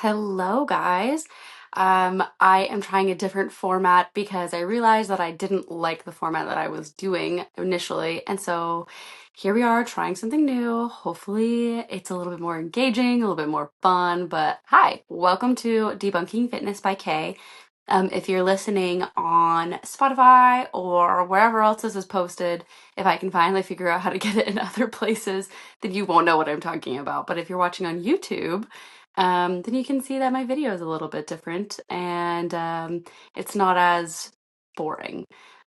Hello, guys. I am trying a different format because I realized that I didn't like the format that I was doing initially. And so here we are trying something new. Hopefully, it's a little bit more engaging, a little bit more fun. But hi, welcome to Debunking Fitness by Kay. If you're listening on Spotify or wherever else this is posted, if I can finally figure out how to get it in other places, then you won't know what I'm talking about. But if you're watching on YouTube, then you can see that my video is a little bit different and it's not as boring.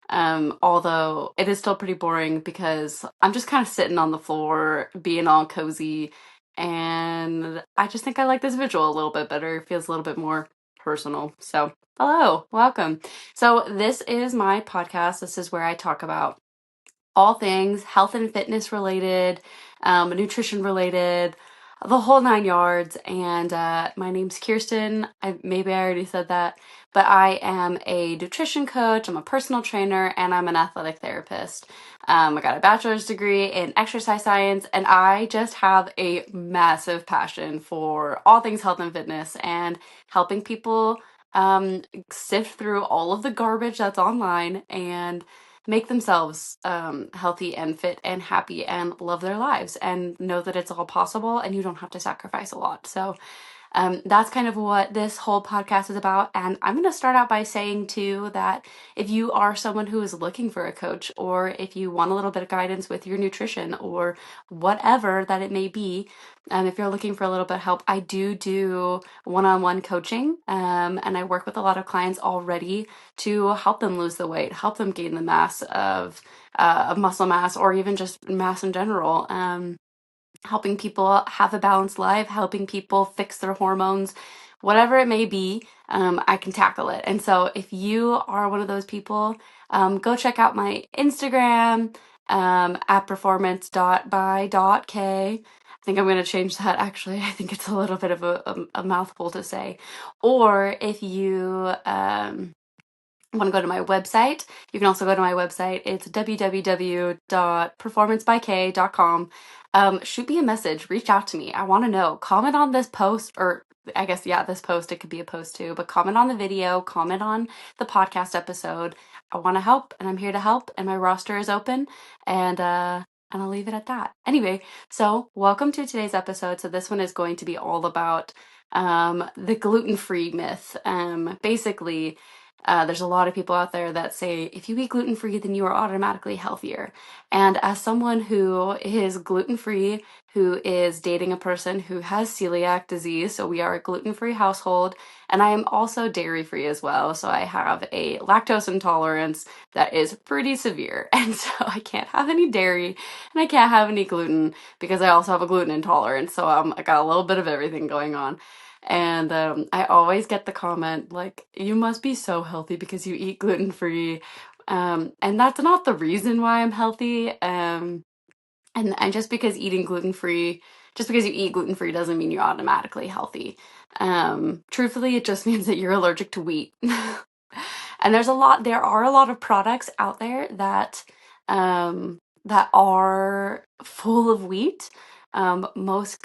Although it is still pretty boring because I'm just kind of sitting on the floor, being all cozy, and I just think I like this visual a little bit better. It feels a little bit more personal. So, hello, welcome. So, this is my podcast. This is where I talk about all things health and fitness related, nutrition related, the whole nine yards. And my name's Kirsten. Maybe I already said that, but I am a nutrition coach, I'm a personal trainer, and I'm an athletic therapist. I got a bachelor's degree in exercise science, and I just have a massive passion for all things health and fitness and helping people sift through all of the garbage that's online and make themselves healthy and fit and happy and love their lives and know that it's all possible and you don't have to sacrifice a lot. So that's kind of what this whole podcast is about. And I'm going to start out by saying too that if you are someone who is looking for a coach, or if you want a little bit of guidance with your nutrition or whatever that it may be, if you're looking for a little bit of help, I do one-on-one coaching, and I work with a lot of clients already to help them lose the weight, help them gain the mass of muscle mass, or even just mass in general. Helping people have a balanced life, helping people fix their hormones, whatever it may be, I can tackle it. And so if you are one of those people, go check out my Instagram at performance.by.k. I think I'm going to change that actually. I think it's a little bit of a mouthful to say. Or if you want to go to my website, you can also go to my website. It's www.performancebyk.com. Shoot me a message, reach out to me. I want to know. Comment on this post, or I guess, yeah, this post, it could be a post too, but comment on the video, comment on the podcast episode. I want to help, and I'm here to help, and my roster is open, and I'll leave it at that. Anyway, so welcome to today's episode. So this one is going to be all about the gluten-free myth. Basically, there's a lot of people out there that say if you eat gluten-free, then you are automatically healthier. And as someone who is gluten-free, who is dating a person who has celiac disease, so we are a gluten-free household, and I am also dairy-free as well. So I have a lactose intolerance that is pretty severe. And so I can't have any dairy and I can't have any gluten because I also have a gluten intolerance. So I got a little bit of everything going on. And I always get the comment like, you must be so healthy because you eat gluten-free. And that's not the reason why I'm healthy. And just because eating gluten-free, just because you eat gluten-free doesn't mean you're automatically healthy. Truthfully, it just means that you're allergic to wheat. And there are a lot of products out there that that are full of wheat. Most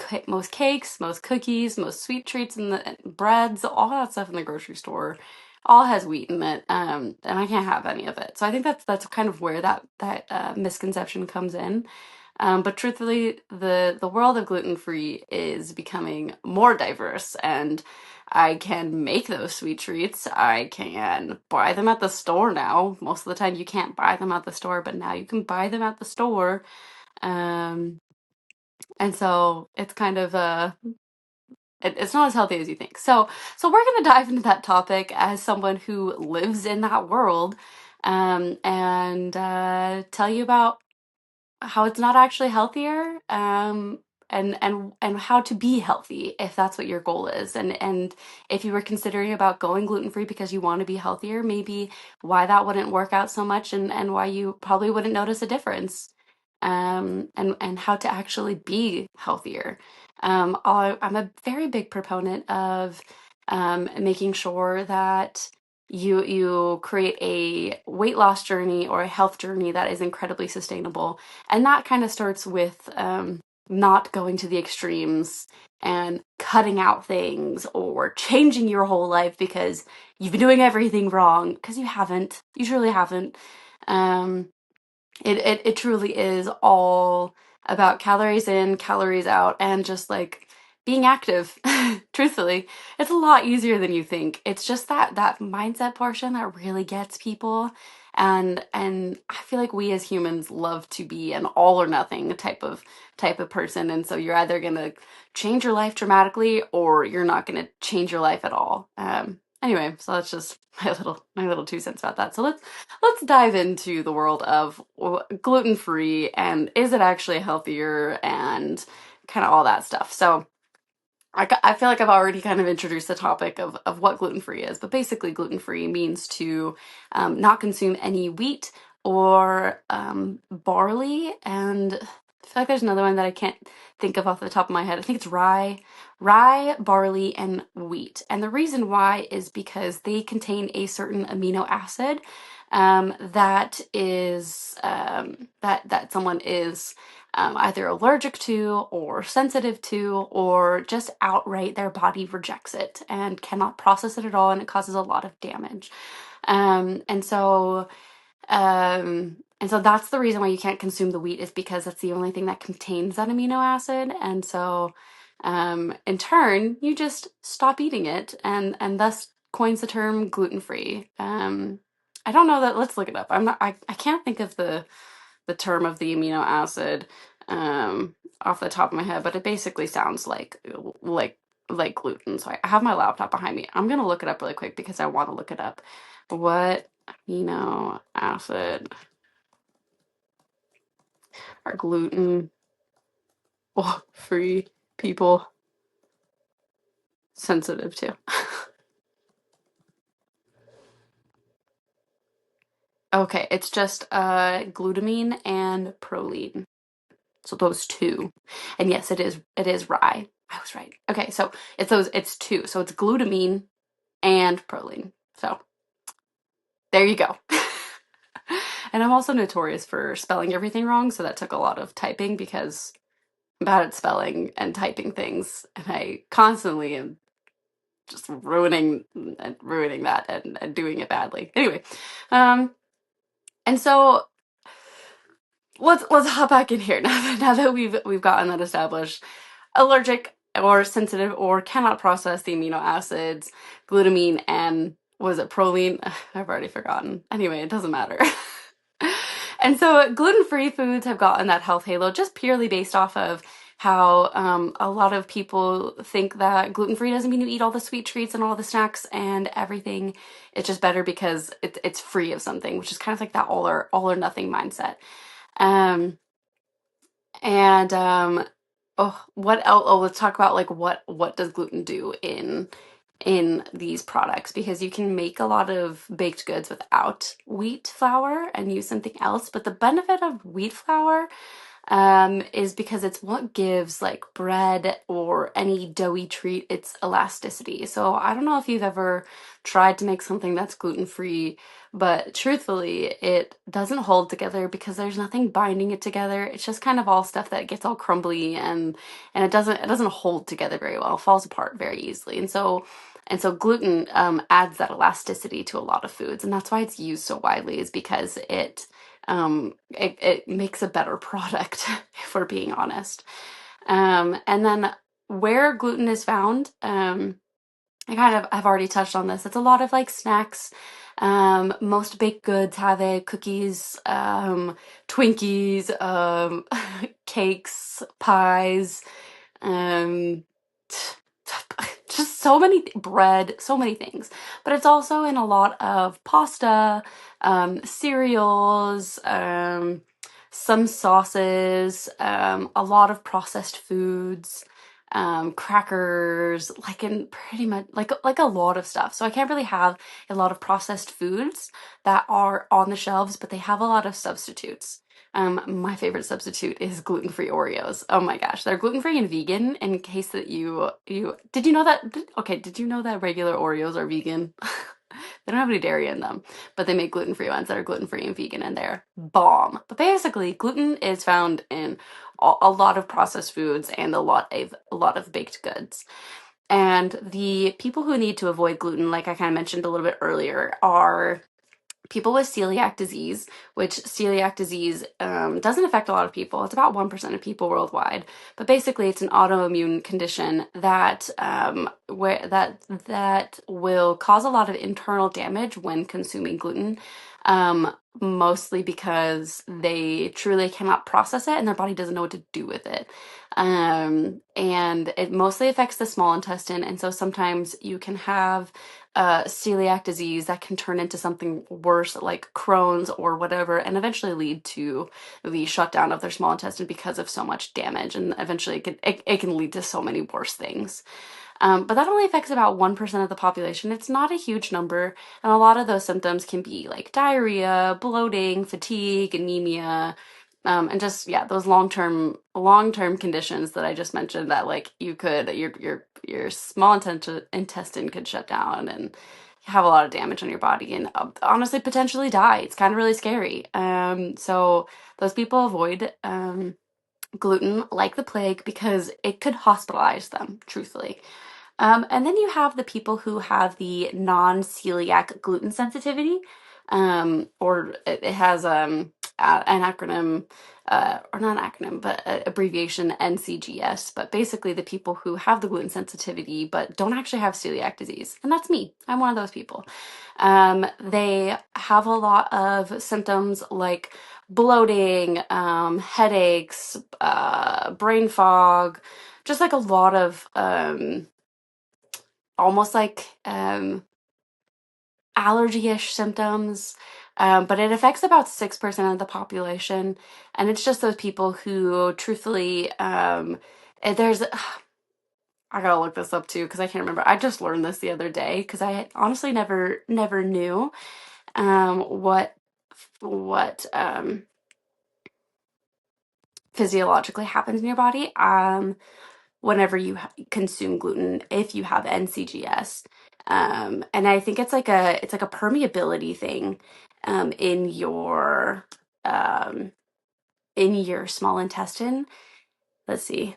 cakes, most cookies, most sweet treats, and the breads, all that stuff in the grocery store, all has wheat in it, and I can't have any of it. So I think that's kind of where that misconception comes in. But truthfully, the world of gluten-free is becoming more diverse, and I can make those sweet treats. I can buy them at the store now. Most of the time you can't buy them at the store, but now you can buy them at the store. And so it's kind of it's not as healthy as you think. So we're gonna dive into that topic as someone who lives in that world, and tell you about how it's not actually healthier, and how to be healthy if that's what your goal is, and if you were considering about going gluten-free because you want to be healthier, maybe why that wouldn't work out so much, and why you probably wouldn't notice a difference, and how to actually be healthier. I'm a very big proponent of making sure that you create a weight loss journey or a health journey that is incredibly sustainable. And that kind of starts with not going to the extremes and cutting out things or changing your whole life because you've been doing everything wrong, because you haven't. You truly haven't. Um, it truly is all about calories in, calories out, and just like being active. Truthfully, it's a lot easier than you think. It's just that mindset portion that really gets people. And I feel like we as humans love to be an all or nothing type of person. And so you're either gonna change your life dramatically or you're not gonna change your life at all. Anyway, so that's just my little 2 cents about that. So let's dive into the world of gluten-free and is it actually healthier and kind of all that stuff. So I feel like I've already kind of introduced the topic of what gluten-free is, but basically gluten-free means to not consume any wheat or barley, and I feel like there's another one that I can't think of off the top of my head. I think it's rye, barley, and wheat. And the reason why is because they contain a certain amino acid that is that someone is either allergic to or sensitive to, or just outright their body rejects it and cannot process it at all, and it causes a lot of damage. And so that's the reason why you can't consume the wheat, is because that's the only thing that contains that amino acid. And so in turn, you just stop eating it, and thus coins the term gluten-free. I don't know that. Let's look it up. I can't think of the term of the amino acid off the top of my head, but it basically sounds like gluten. So I have my laptop behind me. I'm gonna look it up really quick because I want to look it up. What amino acid are gluten free people sensitive to? Okay, it's just glutamine and proline. So those two. And yes, it is rye. I was right. Okay, so it's two. So it's glutamine and proline. So there you go. And I'm also notorious for spelling everything wrong, so that took a lot of typing because I'm bad at spelling and typing things, and I constantly am just ruining that and doing it badly. Anyway, and so let's hop back in here now that we've gotten that established. Allergic or sensitive or cannot process the amino acids, glutamine, and was it proline? I've already forgotten. Anyway, it doesn't matter. And so gluten-free foods have gotten that health halo just purely based off of how a lot of people think that gluten-free doesn't mean you eat all the sweet treats and all the snacks and everything. It's just better because it's free of something, which is kind of like that all or nothing mindset. Um, and what else? Oh, let's talk about like what does gluten do in these products, because you can make a lot of baked goods without wheat flour and use something else. But the benefit of wheat flour is because it's what gives like bread or any doughy treat its elasticity. So I don't know if you've ever tried to make something that's gluten-free, but truthfully, it doesn't hold together because there's nothing binding it together. It's just kind of all stuff that gets all crumbly, and it doesn't hold together very well. It falls apart very easily. And so gluten adds that elasticity to a lot of foods, and that's why it's used so widely, is because it makes a better product, if we're being honest. And then where gluten is found, I've already touched on this. It's a lot of like snacks. Most baked goods have it, cookies, Twinkies, cakes, pies, um, just so many bread, so many things. But it's also in a lot of pasta, cereals, some sauces, a lot of processed foods, crackers, like in pretty much like a lot of stuff. So I can't really have a lot of processed foods that are on the shelves, but they have a lot of substitutes. My favorite substitute is gluten-free Oreos. Oh my gosh, they're gluten-free and vegan. In case that you did you know that? Did you know that regular Oreos are vegan? They don't have any dairy in them, but they make gluten-free ones that are gluten-free and vegan, and they're bomb. But basically, gluten is found in a lot of processed foods and a lot of baked goods. And the people who need to avoid gluten, like I kind of mentioned a little bit earlier, are people with celiac disease, which celiac disease doesn't affect a lot of people. It's about 1% of people worldwide, but basically it's an autoimmune condition that that will cause a lot of internal damage when consuming gluten. Mostly because they truly cannot process it and their body doesn't know what to do with it. And it mostly affects the small intestine, and so sometimes you can have celiac disease that can turn into something worse like Crohn's or whatever, and eventually lead to the shutdown of their small intestine because of so much damage, and eventually it can lead to so many worse things. But that only affects about 1% of the population. It's not a huge number, and a lot of those symptoms can be like diarrhea, bloating, fatigue, anemia, and just yeah, those long term conditions that I just mentioned that like your small intestine could shut down and have a lot of damage on your body and honestly potentially die. It's kind of really scary. So those people avoid gluten like the plague because it could hospitalize them, truthfully. And then you have the people who have the non-celiac gluten sensitivity, or it has an acronym, or not an acronym, but an abbreviation NCGS. But basically, the people who have the gluten sensitivity but don't actually have celiac disease, and that's me. I'm one of those people. They have a lot of symptoms like bloating, headaches, brain fog, just like a lot of almost like allergy-ish symptoms. But it affects about 6% of the population, and it's just those people who truthfully there's I gotta look this up too because I can't remember. I just learned this the other day because I honestly never knew what physiologically happens in your body whenever you consume gluten if you have NCGS. And I think it's like a permeability thing um, in your um, in your small intestine. Let's see.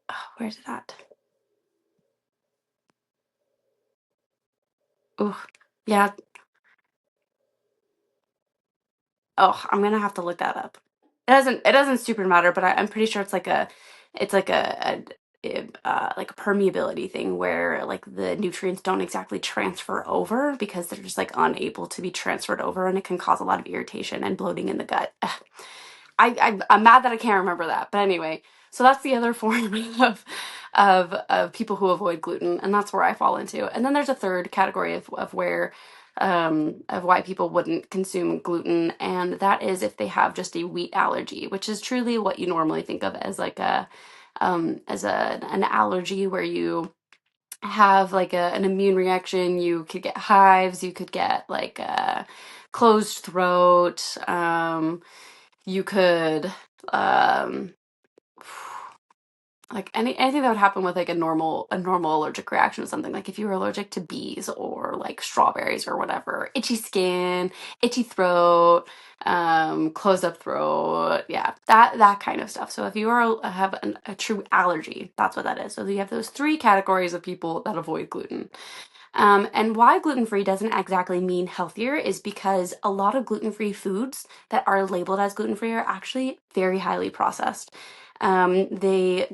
Oh, where's it at? Oh, yeah. Oh, I'm gonna have to look that up. It doesn't super matter, but I'm pretty sure it's like a permeability thing where like the nutrients don't exactly transfer over because they're just like unable to be transferred over, and it can cause a lot of irritation and bloating in the gut. Ugh. I'm mad that I can't remember that, but anyway, so that's the other form of people who avoid gluten, and that's where I fall into. And then there's a third category of where of why people wouldn't consume gluten, and that is if they have just a wheat allergy, which is truly what you normally think of as like an allergy where you have like an immune reaction. You could get hives, you could get like a closed throat, you could um like anything that would happen with like a normal allergic reaction to something, like if you were allergic to bees or like strawberries or whatever, itchy skin, itchy throat, closed up throat, yeah, that kind of stuff. So if you have a true allergy, that's what that is. So you have those three categories of people that avoid gluten. And why gluten-free doesn't exactly mean healthier is because a lot of gluten-free foods that are labeled as gluten-free are actually very highly processed. They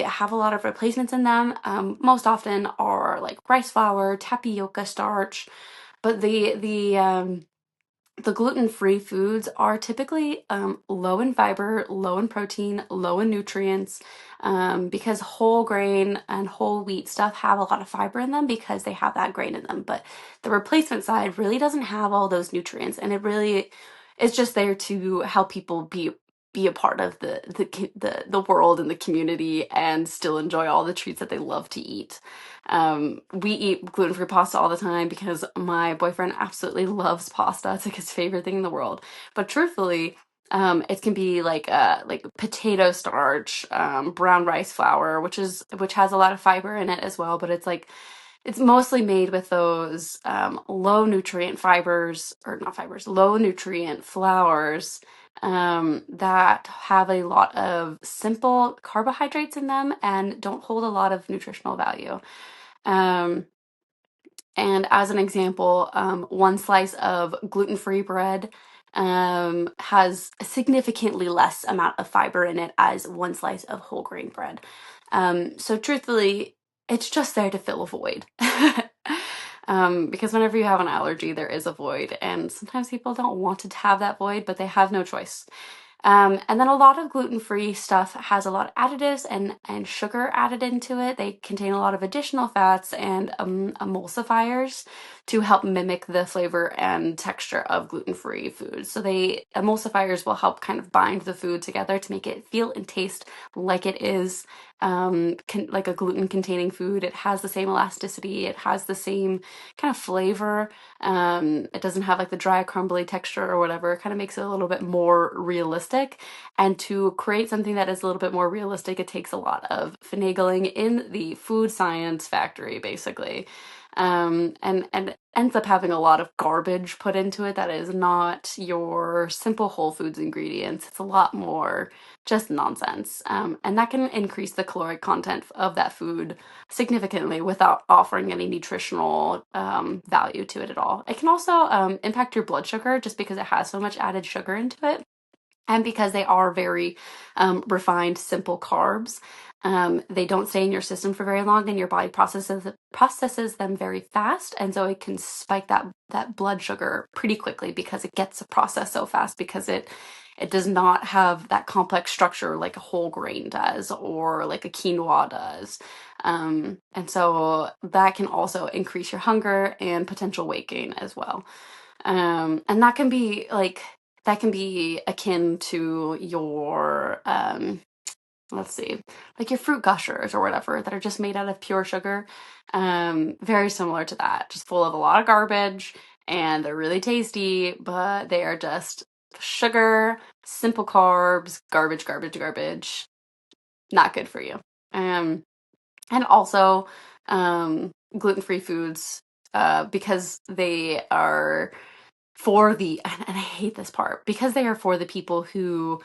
have a lot of replacements in them. Most often are like rice flour, tapioca starch, but the gluten-free foods are typically low in fiber, low in protein, low in nutrients, because whole grain and whole wheat stuff have a lot of fiber in them because they have that grain in them. But the replacement side really doesn't have all those nutrients, and it really is just there to help people be a part of the world and the community and still enjoy all the treats that they love to eat. We eat gluten-free pasta all the time because my boyfriend absolutely loves pasta. It's like his favorite thing in the world. But truthfully, it can be like potato starch, brown rice flour, which has a lot of fiber in it as well. But it's mostly made with those low nutrient fibers, or not fibers, low nutrient flours that have a lot of simple carbohydrates in them and don't hold a lot of nutritional value. Um, and as an example, one slice of gluten-free bread has a significantly less amount of fiber in it as one slice of whole grain bread. So truthfully, it's just there to fill a void. Because whenever you have an allergy, there is a void, and sometimes people don't want to have that void, but they have no choice. And then a lot of gluten-free stuff has a lot of additives and sugar added into it. They contain a lot of additional fats and emulsifiers to help mimic the flavor and texture of gluten-free foods. So emulsifiers will help kind of bind the food together to make it feel and taste like it is like a gluten-containing food. It has the same elasticity. It has the same kind of flavor. It doesn't have like the dry, crumbly texture or whatever. It kind of makes it a little bit more realistic. And to create something that is a little bit more realistic, it takes a lot of finagling in the food science factory, basically. And ends up having a lot of garbage put into it that is not your simple whole foods ingredients. It's a lot more just nonsense. And that can increase the caloric content of that food significantly without offering any nutritional value to it at all. It can also impact your blood sugar just because it has so much added sugar into it. And because they are very refined, simple carbs, they don't stay in your system for very long, and your body processes them very fast, and so it can spike that blood sugar pretty quickly because it gets processed so fast because it does not have that complex structure like a whole grain does or like a quinoa does. And so that can also increase your hunger and potential weight gain as well. And that can be akin to your let's see, like your fruit gushers or whatever that are just made out of pure sugar. Very similar to that, just full of a lot of garbage, and they're really tasty, but they are just sugar, simple carbs, garbage, garbage, garbage. Not good for you. And also gluten-free foods, because they are for and I hate this part, because they are for the people who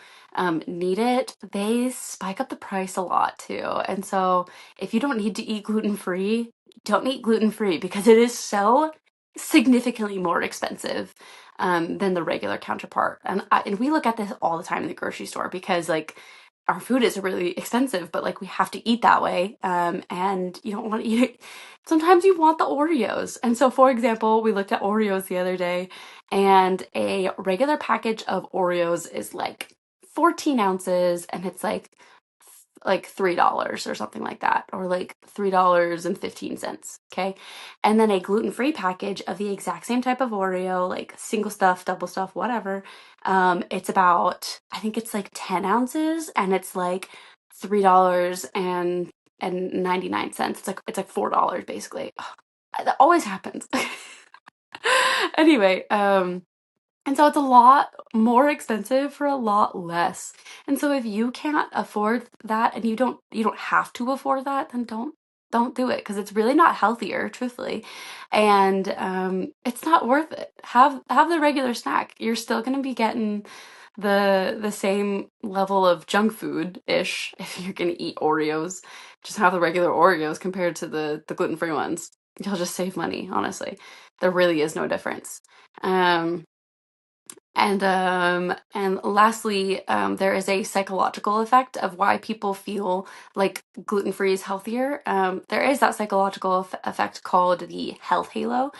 need it, they spike up the price a lot too. And so if you don't need to eat gluten-free, don't eat gluten-free because it is so significantly more expensive than the regular counterpart. And we look at this all the time in the grocery store because like our food is really expensive, but like we have to eat that way. And you don't want to eat it. Sometimes you want the Oreos. And so, for example, we looked at Oreos the other day, and a regular package of Oreos is like 14 ounces, and it's like $3 or something like that, or like $3.15. Okay. And then a gluten-free package of the exact same type of Oreo, like single stuff, double stuff, whatever. It's about, I think it's like 10 ounces, and it's like $3.99. It's like $4 basically. Ugh, that always happens. Anyway, and so it's a lot more expensive for a lot less. And so if you can't afford that, and you don't have to afford that, then don't do it, because it's really not healthier, truthfully. And it's not worth it. Have the regular snack. You're still going to be getting the same level of junk food ish if you're going to eat Oreos. Just have the regular Oreos compared to the gluten-free ones. You'll just save money, honestly. There really is no difference. And lastly, there is a psychological effect of why people feel like gluten-free is healthier. There is that psychological effect called the health halo,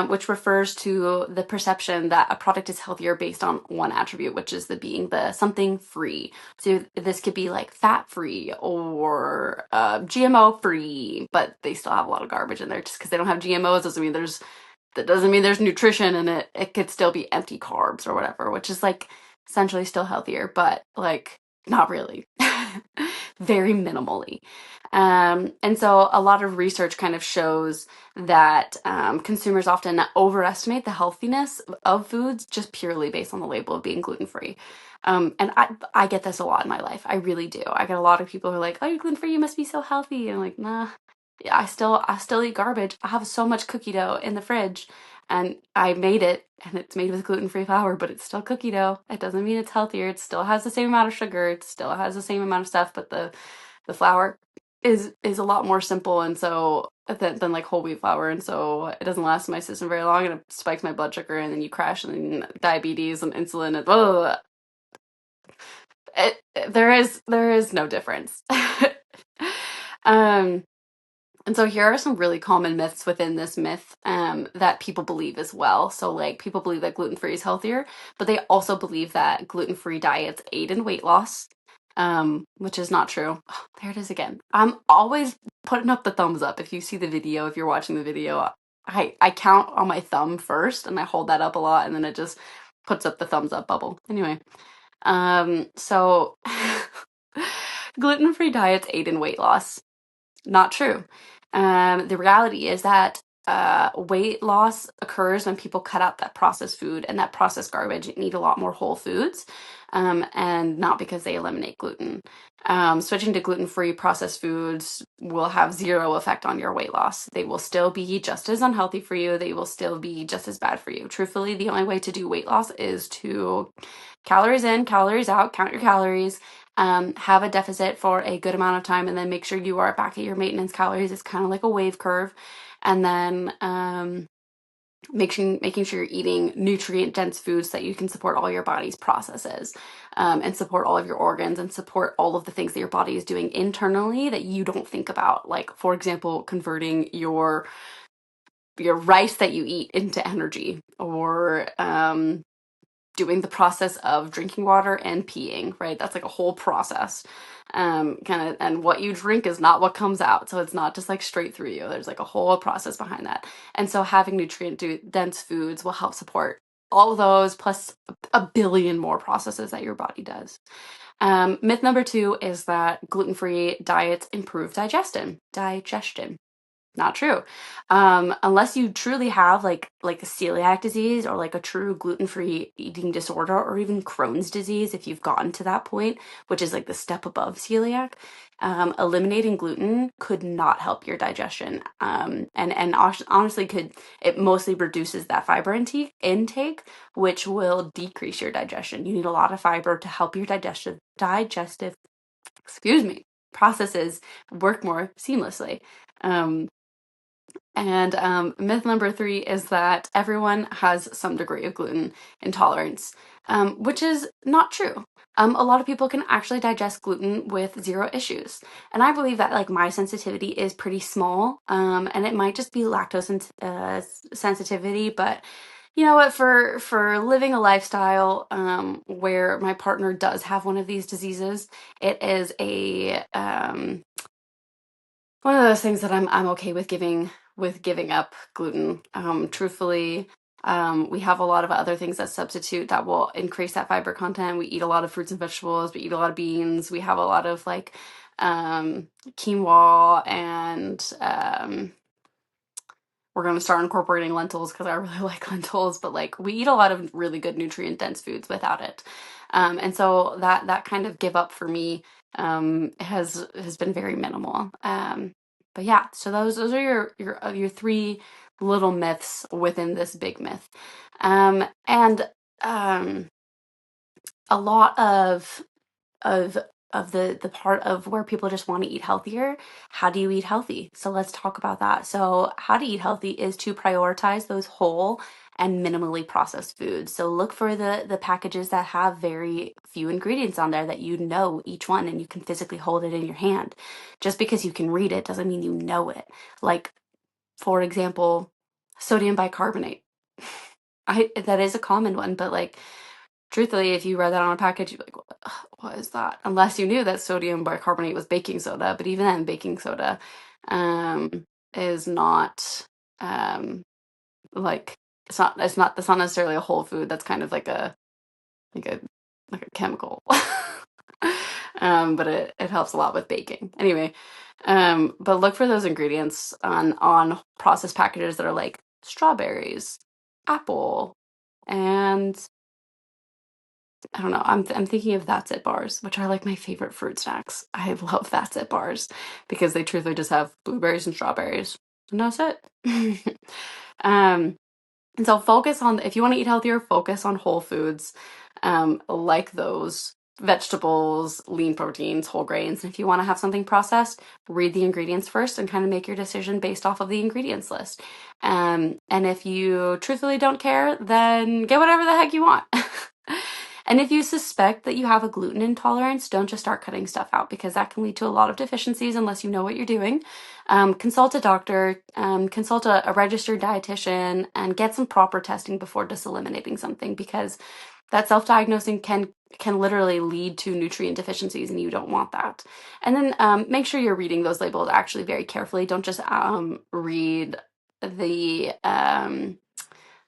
which refers to the perception that a product is healthier based on one attribute, which is being the something free. So this could be like fat-free or GMO-free, but they still have a lot of garbage in there. Just because they don't have GMOs doesn't mean there's nutrition in it. It could still be empty carbs or whatever, which is like essentially still healthier, but like not really. Very minimally. And so a lot of research kind of shows that consumers often overestimate the healthiness of foods just purely based on the label of being gluten-free. And I get this a lot in my life. I really do. I get a lot of people who are like, "Oh, you're gluten-free, you must be so healthy." And I'm like, nah, I still eat garbage. I have so much cookie dough in the fridge, and I made it, and it's made with gluten-free flour, but it's still cookie dough. It doesn't mean it's healthier. It still has the same amount of sugar. It still has the same amount of stuff, but the flour is a lot more simple, and so than like whole wheat flour, and so it doesn't last in my system very long, and it spikes my blood sugar, and then you crash, and then diabetes and insulin, and there is no difference. um and so here are some really common myths within this myth that people believe as well. So like people believe that gluten-free is healthier, but they also believe that gluten-free diets aid in weight loss, which is not true. Oh, there it is again. I'm always putting up the thumbs up. If you see the video, if you're watching the video, I count on my thumb first and I hold that up a lot, and then it just puts up the thumbs up bubble. Anyway, so gluten-free diets aid in weight loss. Not true. The reality is that weight loss occurs when people cut out that processed food and that processed garbage and eat a lot more whole foods, and not because they eliminate gluten. Switching to gluten-free processed foods will have zero effect on your weight loss. They will still be just as unhealthy for you. They will still be just as bad for you. Truthfully, the only way to do weight loss is to calories in, calories out, count your calories, have a deficit for a good amount of time, and then make sure you are back at your maintenance calories. It's kind of like a wave curve. And then making sure you're eating nutrient dense foods that you can support all your body's processes, and support all of your organs, and support all of the things that your body is doing internally that you don't think about. Like, for example, converting your rice that you eat into energy, or doing the process of drinking water and peeing, right? That's like a whole process. And what you drink is not what comes out. So it's not just like straight through you. There's like a whole process behind that. And so having nutrient dense foods will help support all of those, plus a billion more processes that your body does. Myth number 2 is that gluten-free diets improve digestion. Not true. Unless you truly have like a celiac disease, or like a true gluten-free eating disorder, or even Crohn's disease, if you've gotten to that point, which is like the step above celiac, eliminating gluten could not help your digestion. And honestly, it mostly reduces that fiber intake, which will decrease your digestion. You need a lot of fiber to help your digestive, excuse me, processes work more seamlessly. And myth number 3 is that everyone has some degree of gluten intolerance, which is not true. A lot of people can actually digest gluten with zero issues. And I believe that like my sensitivity is pretty small, and it might just be lactose sensitivity. But you know what, for living a lifestyle where my partner does have one of these diseases, it is a one of those things that I'm okay with giving up gluten. Truthfully, we have a lot of other things that substitute that will increase that fiber content. We eat a lot of fruits and vegetables. We eat a lot of beans. We have a lot of like quinoa, and we're going to start incorporating lentils because I really like lentils, but like we eat a lot of really good nutrient dense foods without it. And so that kind of give up for me has been very minimal. But yeah, so those are your 3 little myths within this big myth. And a lot of the part of where people just want to eat healthier. How do you eat healthy? So let's talk about that. So how to eat healthy is to prioritize those whole and minimally processed foods. So look for the packages that have very few ingredients on there, that you know each one and you can physically hold it in your hand. Just because you can read it doesn't mean you know it. Like, for example, sodium bicarbonate. That is a common one, but like, truthfully, if you read that on a package, you'd be like, what is that? Unless you knew that sodium bicarbonate was baking soda. But even then, baking soda is not like that's not necessarily a whole food. That's kind of like like a like a chemical. But it helps a lot with baking. Anyway, but look for those ingredients on processed packages that are like strawberries, apple, and I don't know. I'm thinking of That's It bars, which are like my favorite fruit snacks. I love That's It bars because they truthfully just have blueberries and strawberries, and that's it. um, and so focus on, if you want to eat healthier, focus on whole foods, like those vegetables, lean proteins, whole grains. And if you want to have something processed, read the ingredients first and kind of make your decision based off of the ingredients list. And if you truthfully don't care, then get whatever the heck you want. And if you suspect that you have a gluten intolerance, don't just start cutting stuff out, because that can lead to a lot of deficiencies unless you know what you're doing. Consult a doctor, consult a registered dietitian, and get some proper testing before just eliminating something, because that self-diagnosing can literally lead to nutrient deficiencies, and you don't want that. And then make sure you're reading those labels actually very carefully. Don't just read the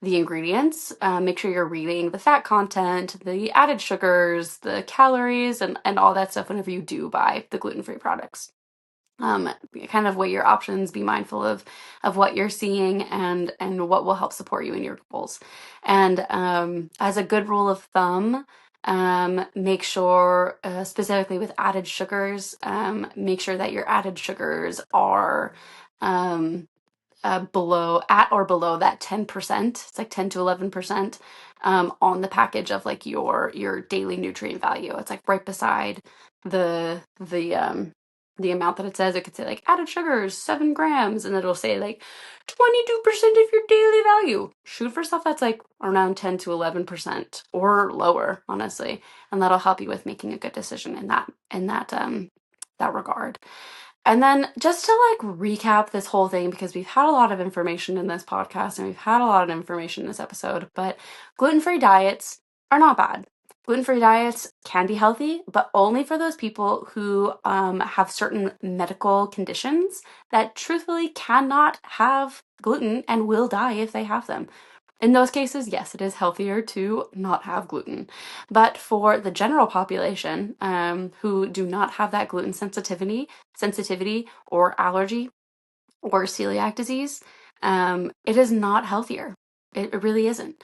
ingredients. Make sure you're reading the fat content, the added sugars, the calories, and all that stuff whenever you do buy the gluten-free products. Kind of weigh your options, be mindful of what you're seeing, and what will help support you in your goals. And as a good rule of thumb, make sure, specifically with added sugars, make sure that your added sugars are at or below that 10%. It's like 10 to 11% on the package of like your daily nutrient value. It's like right beside the amount that it says. It could say like added sugars 7 grams, and it'll say like 22% of your daily value. Shoot for stuff that's like around 10 to 11% or lower, honestly, and that'll help you with making a good decision in that regard. And then just to like recap this whole thing, because we've had a lot of information in this podcast and we've had a lot of information in this episode, but gluten-free diets are not bad. Gluten-free diets can be healthy, but only for those people who have certain medical conditions that truthfully cannot have gluten and will die if they have them. In those cases, yes, it is healthier to not have gluten. But for the general population who do not have that gluten sensitivity or allergy or celiac disease, it is not healthier. It really isn't.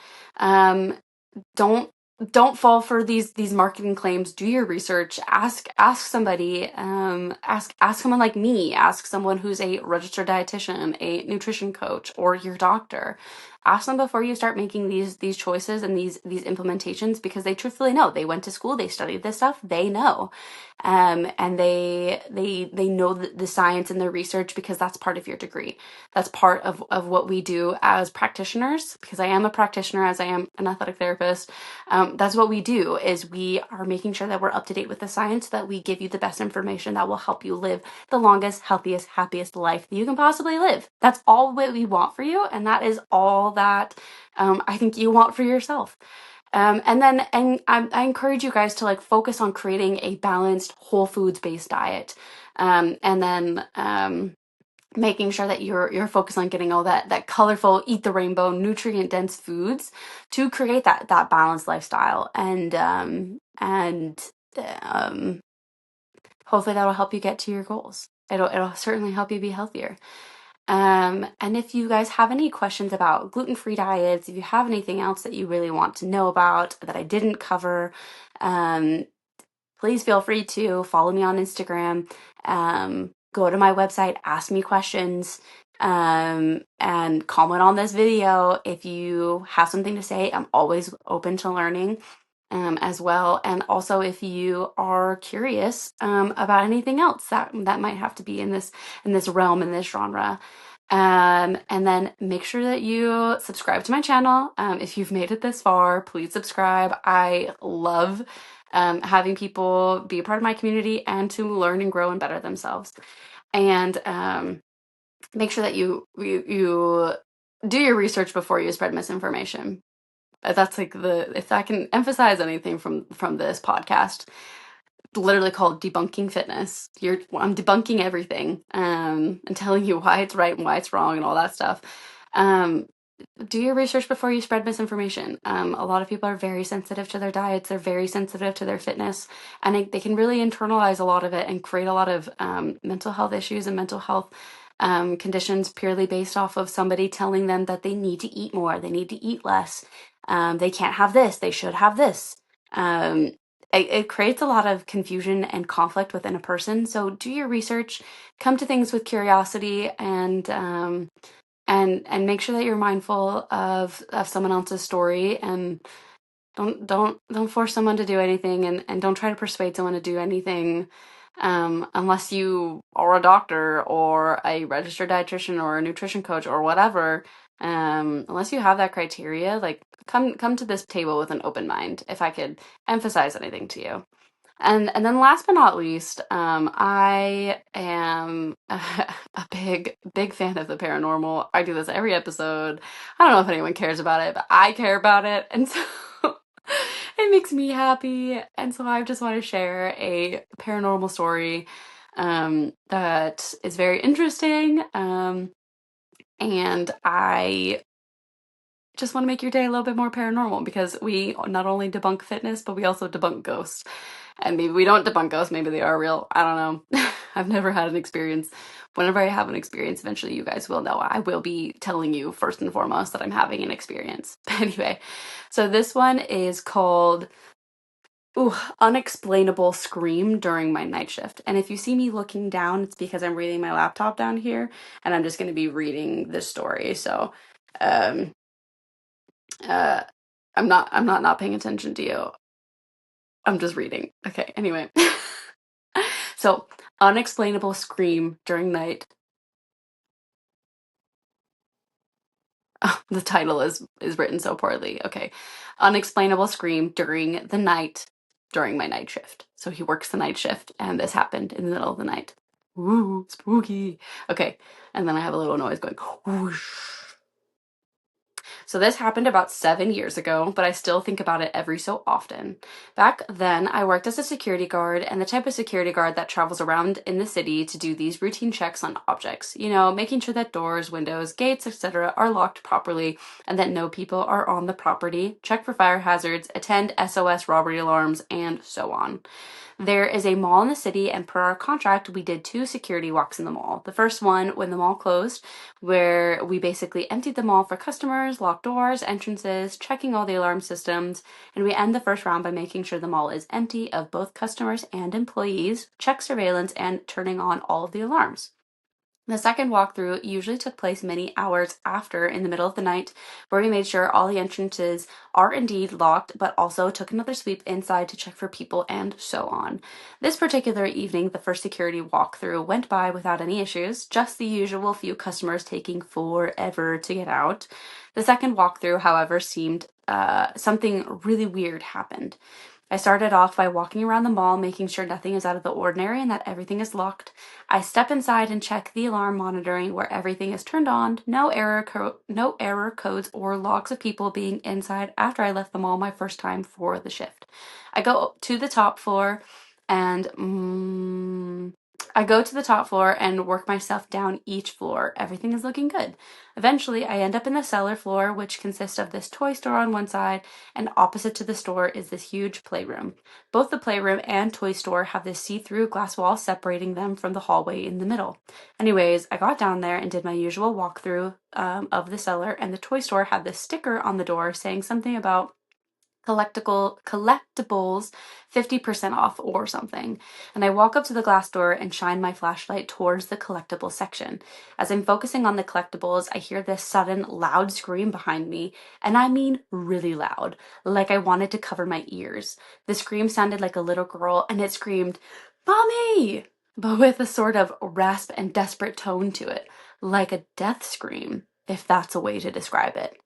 Don't fall for these marketing claims. Do your research. Ask somebody. Ask someone like me. Ask someone who's a registered dietitian, a nutrition coach, or your doctor. Ask them before you start making these choices and these implementations, because they truthfully know. They went to school. They studied this stuff. They know, and they know the science and the research, because that's part of your degree. That's part of what we do as practitioners, because I am a practitioner, as I am an athletic therapist. That's what we do, is we are making sure that we're up to date with the science, so that we give you the best information that will help you live the longest, healthiest, happiest life that you can possibly live. That's all that we want for you, and that is all that I think you want for yourself. And I encourage you guys to like focus on creating a balanced, whole foods based diet. And then making sure that you're focused on getting all that colorful, eat the rainbow, nutrient dense foods to create that balanced lifestyle. And hopefully that'll help you get to your goals. It'll certainly help you be healthier. And if you guys have any questions about gluten-free diets, if you have anything else that you really want to know about that I didn't cover, please feel free to follow me on Instagram. Go to my website, ask me questions, and comment on this video. If you have something to say, I'm always open to learning. As well. And also, if you are curious about anything else that might have to be in this realm, in this genre. And then make sure that you subscribe to my channel. If you've made it this far, please subscribe. I love having people be a part of my community and to learn and grow and better themselves. And make sure that you do your research before you spread misinformation. That's like if I can emphasize anything from this podcast, literally called Debunking Fitness. I'm debunking everything, and telling you why it's right and why it's wrong and all that stuff. Do your research before you spread misinformation. A lot of people are very sensitive to their diets. They're very sensitive to their fitness, and they can really internalize a lot of it and create a lot of mental health issues and mental health conditions purely based off of somebody telling them that they need to eat more, they need to eat less, they can't have this, they should have this. Um, it creates a lot of confusion and conflict within a person. So do your research, come to things with curiosity, and make sure that you're mindful of someone else's story, and don't force someone to do anything, and don't try to persuade someone to do anything, unless you are a doctor or a registered dietitian or a nutrition coach or whatever. Unless you have that criteria, like come to this table with an open mind, if I could emphasize anything to you. And then last but not least, I am a big fan of the paranormal. I do this every episode. I don't know if anyone cares about it, but I care about it, and so it makes me happy. And so I just want to share a paranormal story that is very interesting. And I just want to make your day a little bit more paranormal, because we not only debunk fitness, but we also debunk ghosts. And maybe we don't debunk ghosts, maybe they are real. I don't know. I've never had an experience. Whenever I have an experience, eventually you guys will know. I will be telling you first and foremost that I'm having an experience. But anyway, so this one is called Unexplainable Scream During My Night Shift. And if you see me looking down, it's because I'm reading my laptop down here, and I'm just going to be reading this story. So, um, uh, I'm not paying attention to you. I'm just reading. Okay, anyway. So, unexplainable scream during night. Oh, the title is written so poorly. Okay. Unexplainable scream during the night during my night shift. So he works the night shift, and this happened in the middle of the night. Ooh, spooky. Okay. And then I have a little noise going whoosh. So this happened about 7 years ago, but I still think about it every so often. Back then, I worked as a security guard, and the type of security guard that travels around in the city to do these routine checks on objects. You know, making sure that doors, windows, gates, etc. are locked properly and that no people are on the property, check for fire hazards, attend SOS robbery alarms, and so on. There is a mall in the city, and per our contract, we did 2 security walks in the mall. The first one when the mall closed, where we basically emptied the mall for customers, locked doors, entrances, checking all the alarm systems, and we end the first round by making sure the mall is empty of both customers and employees, check surveillance, and turning on all of the alarms. The second walkthrough usually took place many hours after, in the middle of the night, where we made sure all the entrances are indeed locked, but also took another sweep inside to check for people and so on. This particular evening, the first security walkthrough went by without any issues, just the usual few customers taking forever to get out. The second walkthrough, however, seemed something really weird happened. I started off by walking around the mall, making sure nothing is out of the ordinary and that everything is locked. I step inside and check the alarm monitoring, where everything is turned on, no error codes or logs of people being inside after I left the mall my first time for the shift. I go to the top floor and work myself down each floor. Everything is looking good. Eventually, I end up in the cellar floor, which consists of this toy store on one side, and opposite to the store is this huge playroom. Both the playroom and toy store have this see-through glass wall separating them from the hallway in the middle. Anyways, I got down there and did my usual walkthrough of the cellar, and the toy store had this sticker on the door saying something about collectibles 50% off or something. And I walk up to the glass door and shine my flashlight towards the collectibles section. As I'm focusing on the collectibles, I hear this sudden loud scream behind me, and I mean really loud, like I wanted to cover my ears. The scream sounded like a little girl, and it screamed, "Mommy!" but with a sort of rasp and desperate tone to it, like a death scream, if that's a way to describe it.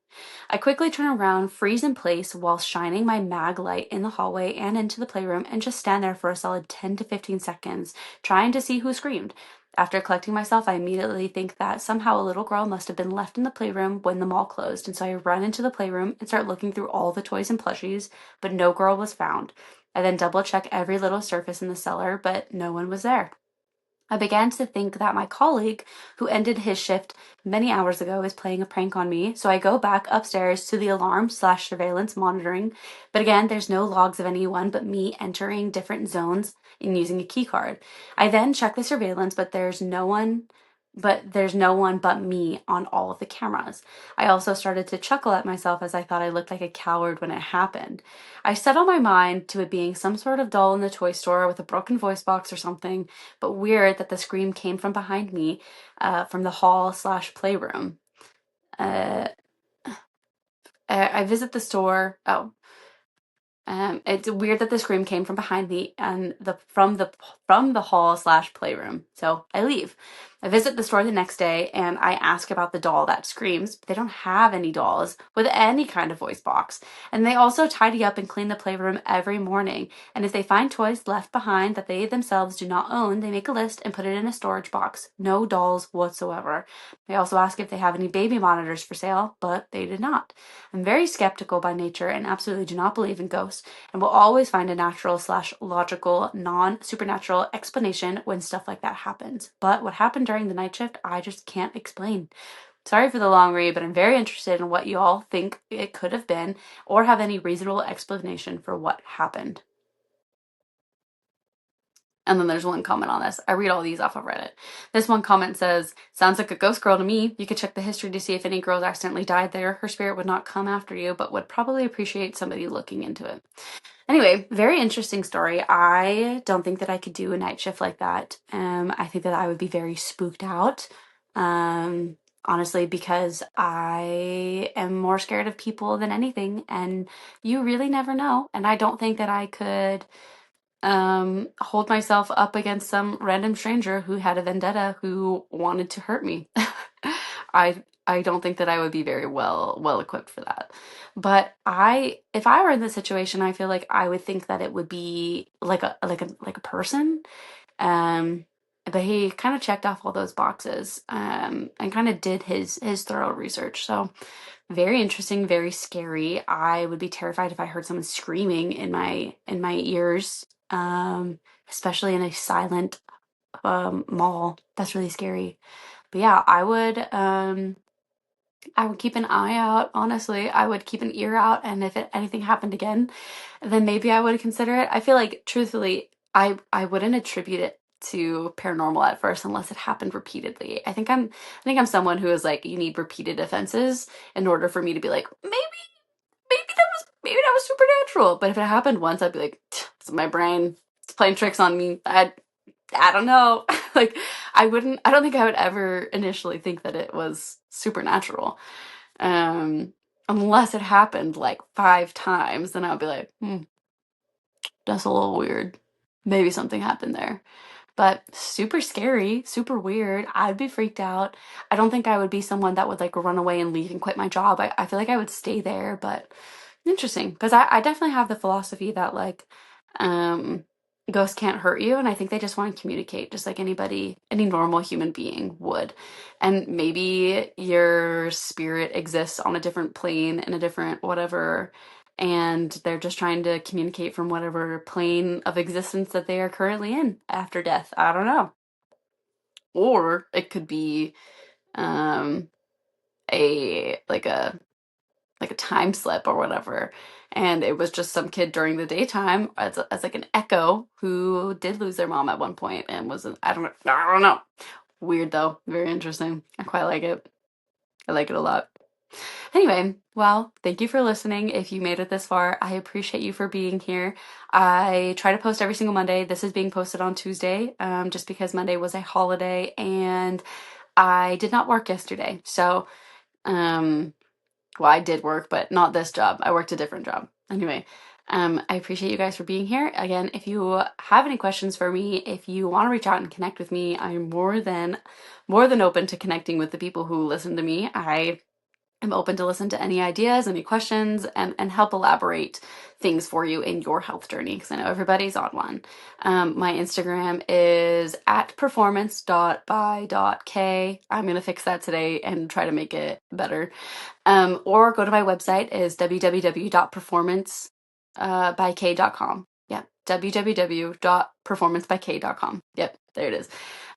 I quickly turn around, freeze in place while shining my mag light in the hallway and into the playroom, and just stand there for a solid 10 to 15 seconds, trying to see who screamed. After collecting myself, I immediately think that somehow a little girl must have been left in the playroom when the mall closed, and so I run into the playroom and start looking through all the toys and plushies, but no girl was found. I then double check every little surface in the cellar, but no one was there. I began to think that my colleague, who ended his shift many hours ago, is playing a prank on me, so I go back upstairs to the alarm/surveillance monitoring, but again, there's no logs of anyone but me entering different zones and using a key card. I then check the surveillance, but there's no one but there's no one but me on all of the cameras. I also started to chuckle at myself as I thought I looked like a coward when it happened. I settled my mind to it being some sort of doll in the toy store with a broken voice box or something, but weird that the scream came from behind me, from the hall/playroom. Uh, I visit the store. Oh, it's weird that the scream came from behind me and from the hall/playroom. So I leave. I visit the store the next day and I ask about the doll that screams, but they don't have any dolls with any kind of voice box. And they also tidy up and clean the playroom every morning. And if they find toys left behind that they themselves do not own, they make a list and put it in a storage box. No dolls whatsoever. I also ask if they have any baby monitors for sale, but they did not. I'm very skeptical by nature and absolutely do not believe in ghosts, and will always find a natural/logical, non-supernatural explanation when stuff like that happens. But what happened during the night shift, I just can't explain. Sorry for the long read, but I'm very interested in what you all think it could have been, or have any reasonable explanation for what happened. And then there's one comment on this. I read all these off of Reddit. This one comment says, sounds like a ghost girl to me. You could check the history to see if any girls accidentally died there. Her spirit would not come after you, but would probably appreciate somebody looking into it. Anyway, very interesting story. I don't think that I could do a night shift like that. I think that I would be very spooked out. Honestly, because I am more scared of people than anything, and you really never know. And I don't think that I could hold myself up against some random stranger who had a vendetta who wanted to hurt me. I don't think that I would be very well equipped for that. But if I were in this situation, I feel like I would think that it would be like a person. Um, but he kind of checked off all those boxes, and kind of did his thorough research. So very interesting, very scary. I would be terrified if I heard someone screaming in my ears, especially in a silent mall. That's really scary. But yeah, I would keep an eye out. Honestly, I would keep an ear out, and if anything happened again, then maybe I would consider it. I feel like, truthfully, I wouldn't attribute it to paranormal at first unless it happened repeatedly. I think I'm someone who is like, you need repeated offenses in order for me to be like, maybe that was supernatural. But if it happened once, I'd be like, it's my brain. It's playing tricks on me. I don't know. Like, I don't think I would ever initially think that it was supernatural. Um, Unless it happened like 5 times, then I would be like, that's a little weird. Maybe something happened there. But super scary, super weird. I'd be freaked out. I don't think I would be someone that would like run away and leave and quit my job. I feel like I would stay there, but interesting. Because I definitely have the philosophy that like um ghosts can't hurt you, and I think they just want to communicate just like any normal human being would. And maybe your spirit exists on a different plane, in a different whatever, and they're just trying to communicate from whatever plane of existence that they are currently in after death. I don't know. Or it could be um a like a time slip or whatever, and it was just some kid during the daytime as like an echo who did lose their mom at one point and was I don't know. Weird though, very interesting. I quite like it. I like it a lot. Anyway, well, thank you for listening. If you made it this far, I appreciate you for being here. I try to post every single Monday. This is being posted on Tuesday, just because Monday was a holiday and I did not work yesterday. So, well, I did work, but not this job. I worked a different job. Anyway, I appreciate you guys for being here. Again, if you have any questions for me, if you want to reach out and connect with me, I'm more than open to connecting with the people who listen to me. I'm open to listen to any ideas, any questions, and help elaborate things for you in your health journey, because I know everybody's on one. My Instagram is at performance.by.k. I'm going to fix that today and try to make it better. Or go to my website is www.performancebyk.com. Yeah, www.performancebyk.com. Yep, there it is.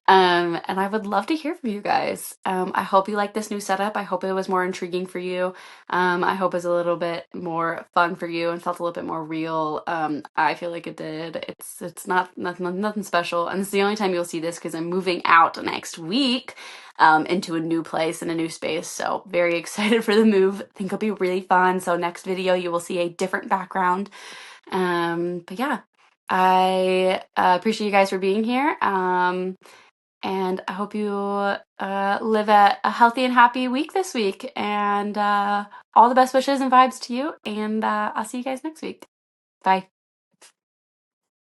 And I would love to hear from you guys. I hope you like this new setup. I hope it was more intriguing for you. I hope it was a little bit more fun for you and felt a little bit more real. I feel like it did. It's not nothing special, and it's the only time you'll see this because I'm moving out next week into a new place and a new space. So very excited for the move. Think it'll be really fun. So next video you will see a different background. But yeah, I appreciate you guys for being here. And I hope you live a healthy and happy week this week. And all the best wishes and vibes to you. And I'll see you guys next week. Bye.